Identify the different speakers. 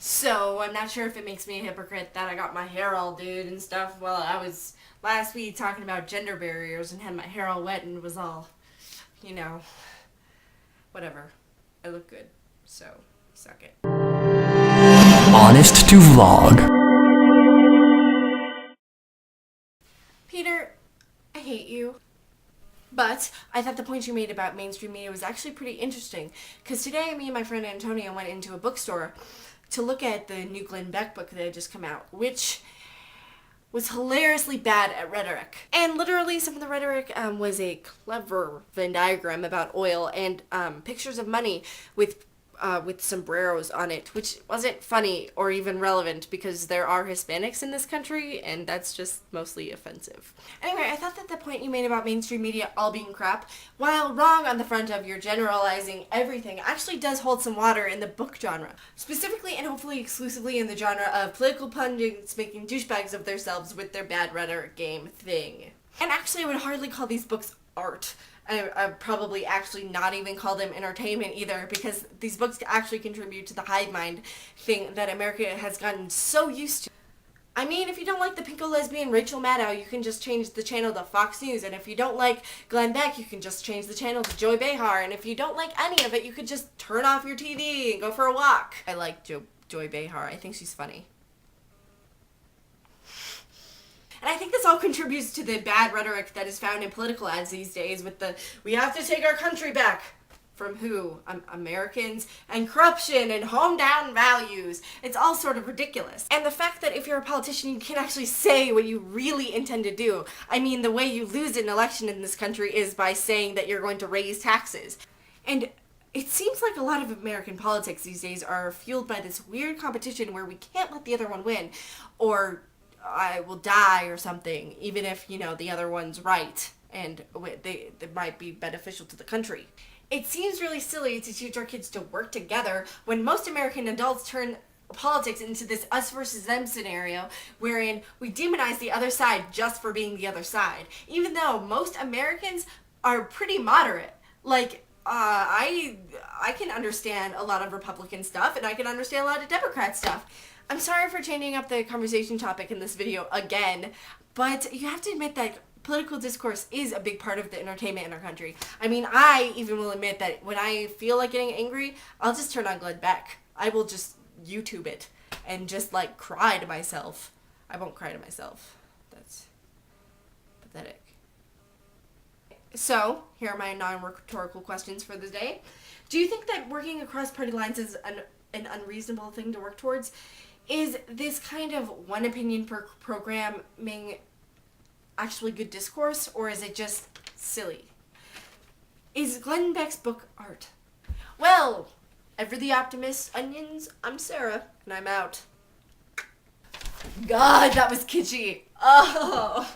Speaker 1: So I'm not sure if it makes me a hypocrite that I got my hair all dude and stuff while I was last week talking about gender barriers and had my hair all wet and was all, you know, whatever. I look good, so suck it.
Speaker 2: Honest to vlog.
Speaker 1: Peter, I hate you. But I thought the point you made about mainstream media was actually pretty interesting. Because today, me and my friend Antonia went into a bookstore to look at the new Beck book that had just come out, which was hilariously bad at rhetoric. And literally, some of the rhetoric was a clever Venn diagram about oil and pictures of money with sombreros on it, which wasn't funny or even relevant because there are Hispanics in this country, and that's just mostly offensive. Anyway, I thought that the point you made about mainstream media all being crap, while wrong on the front of your generalizing everything, actually does hold some water in the book genre. Specifically and hopefully exclusively in the genre of political pundits making douchebags of themselves with their bad rhetoric game thing. And actually, I would hardly call these books art. I'd probably actually not even call them entertainment either, because these books actually contribute to the hive mind thing that America has gotten so used to. I mean, if you don't like the pinko lesbian Rachel Maddow, you can just change the channel to Fox News, and if you don't like Glenn Beck, you can just change the channel to Joy Behar, and if you don't like any of it, you could just turn off your TV and go for a walk. I like Joy Behar. I think she's funny. And I think this all contributes to the bad rhetoric that is found in political ads these days with the, we have to take our country back. From who? Americans, and corruption and hometown values. It's all sort of ridiculous. And the fact that if you're a politician, you can't actually say what you really intend to do. I mean, the way you lose an election in this country is by saying that you're going to raise taxes. And it seems like a lot of American politics these days are fueled by this weird competition where we can't let the other one win, or I will die or something, even if, you know, the other one's right and they might be beneficial to the country. It seems really silly to teach our kids to work together when most American adults turn politics into this us versus them scenario wherein we demonize the other side just for being the other side, even though most Americans are pretty moderate. Like, I can understand a lot of Republican stuff and I can understand a lot of Democrat stuff. I'm sorry for changing up the conversation topic in this video again, but you have to admit that political discourse is a big part of the entertainment in our country. I mean, I even will admit that when I feel like getting angry, I'll just turn on Glenn Beck. I will just YouTube it and just like cry to myself. I won't cry to myself. That's pathetic. So, here are my non-rhetorical questions for the day. Do you think that working across party lines is an unreasonable thing to work towards? Is this kind of one opinion per programming actually good discourse, or is it just silly? Is Glenn Beck's book art? Well, ever the optimist, onions, I'm Sarah, and I'm out. God, that was kitschy. Oh.